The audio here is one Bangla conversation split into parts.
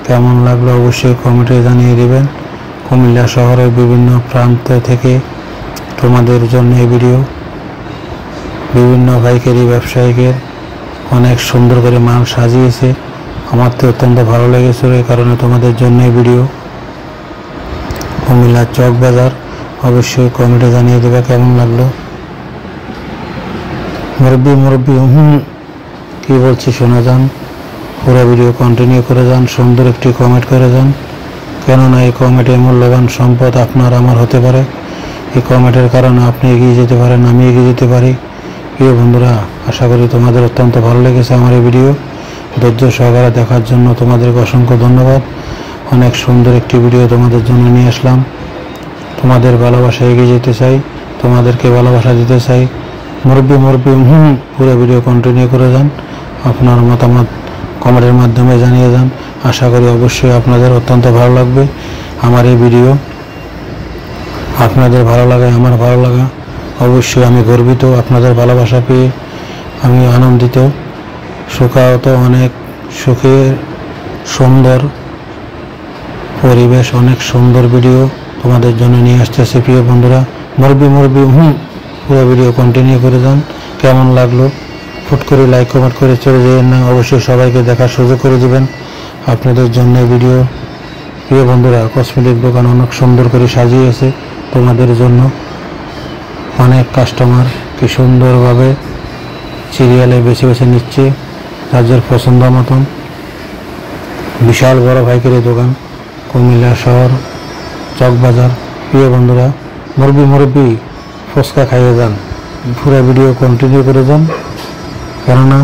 কেমন লাগলো অবশ্যই কমেন্টে জানিয়ে দিবেন। কুমিল্লা শহরের বিভিন্ন প্রান্ত থেকে তোমাদের জন্য এই ভিডিও। বিভিন্ন পাইকারি ব্যবসায়ীদের অনেক সুন্দর করে মাল সাজিয়েছে, আমার তো অত্যন্ত ভালো লেগেছে, এই কারণে তোমাদের জন্য এই ভিডিও। কুমিল্লা চক বাজার অবশ্যই কমেন্টে জানিয়ে দেবে কেমন লাগলো। মুরব্বি কি বলছি শোনা যান, পুরো ভিডিও কন্টিনিউ করে যান, সুন্দর একটি কমেন্ট করে যান, কেননা এই কমেন্টে মূল্যবান সম্পদ আপনার আমার হতে পারে। এই কমেন্টের কারণে আপনি এগিয়ে যেতে পারেন, আমি এগিয়ে যেতে পারি। প্রিয় বন্ধুরা, আশা করি তোমাদের অত্যন্ত ভালো লেগেছে আমার এই ভিডিও। ধৈর্য সহকারে দেখার জন্য তোমাদেরকে অসংখ্য ধন্যবাদ। অনেক সুন্দর একটি ভিডিও তোমাদের জন্য নিয়ে আসলাম। তোমাদের ভালোবাসা এগিয়ে যেতে চাই, তোমাদেরকে ভালোবাসা দিতে চাই। মুরব্বি পুরো ভিডিও কন্টিনিউ করে যান, আপনার মতামত কমেন্টের মাধ্যমে জানিয়ে যান। আশা করি অবশ্যই আপনাদের অত্যন্ত ভালো লাগবে আমার এই ভিডিও। আপনাদের ভালো লাগায় আমার ভালো লাগা, অবশ্যই আমি গর্বিত। আপনাদের ভালোবাসা পেয়ে আমি আনন্দিত, সুখাহত। অনেক সুখের সুন্দর পরিবেশ, অনেক সুন্দর ভিডিও তোমাদের জন্য নিয়ে আসতেছে। প্রিয় বন্ধুরা, মুরব্বি পুরো ভিডিও কন্টিনিউ করে যান। কেমন লাগলো ফুট করে লাইক কমেন্ট করে চলে যাবেন না, অবশ্যই সবাইকে দেখার সুযোগ করে দেবেন আপনাদের জন্য ভিডিও। প্রিয় বন্ধুরা, কসমেটিক দোকান অনেক সুন্দর করে সাজিয়েছে তোমাদের জন্য। অনেক কাস্টমার কি সুন্দরভাবে সিরিয়ালে বেছে বেছে নিচ্ছে তাদের পছন্দ মতন। বিশাল বড় পাইকারি দোকান কুমিল্লা শহর চক বাজার। প্রিয় বন্ধুরা, মুরব্বি ফুচকা খাইয়ে যান, পুরো ভিডিও কন্টিনিউ করে যান, কেননা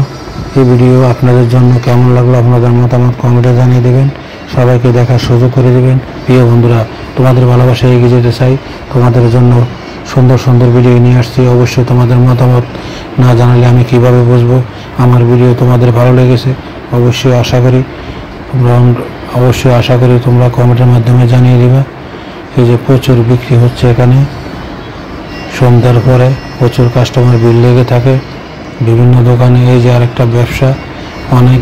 এই ভিডিও আপনাদের জন্য কেমন লাগলো আপনাদের মতামত কমেন্টে জানিয়ে দেবেন, সবাইকে দেখার সুযোগ করে দেবেন। প্রিয় বন্ধুরা, তোমাদের ভালোবাসা এগিয়ে যেতে চাই, তোমাদের জন্য সুন্দর সুন্দর ভিডিও নিয়ে আসছি। অবশ্যই তোমাদের মতামত না জানালে আমি কিভাবে বুঝবো আমার ভিডিও তোমাদের ভালো লেগেছে। অবশ্যই আশা করি তোমরা কমেন্টের মাধ্যমে জানিয়ে দিবে। এই যে প্রচুর বিক্রি হচ্ছে এখানে, সন্ধ্যার পরে প্রচুর কাস্টমার ভিড় লেগে থাকে বিভিন্ন দোকানে। এই যে আরেকটা ব্যবসা, অনেক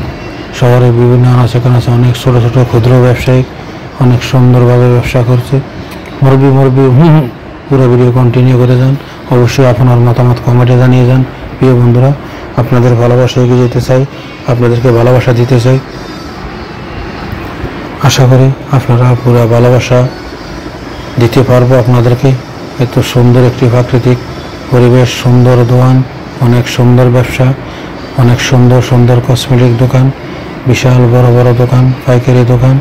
শহরে বিভিন্ন আনাচে কানাচে অনেক ছোটো ছোটো ক্ষুদ্র ব্যবসায়ী অনেক সুন্দরভাবে ব্যবসা করছে। মুরব্বি পুরো ভিডিও কন্টিনিউ করে যান, অবশ্যই আপনার মতামত কমেন্টে জানিয়ে যান। প্রিয় বন্ধুরা, আপনাদের ভালোবাসা এগিয়ে যেতে চাই, আপনাদেরকে ভালোবাসা দিতে চাই। আশা করি আপনারা পুরো ভালোবাসা দিতে পারবো আপনাদেরকে। এত সুন্দর একটি প্রাকৃতিক পরিবেশ, সুন্দর দোকান, অনেক সুন্দর ব্যবসা, অনেক সুন্দর সুন্দর কসমেটিক দোকান, বিশাল বড় বড় দোকান, পাইকারি দোকান।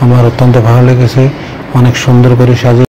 আমার অত্যন্ত ভালো লেগেছে, অনেক সুন্দর করে সাজিয়ে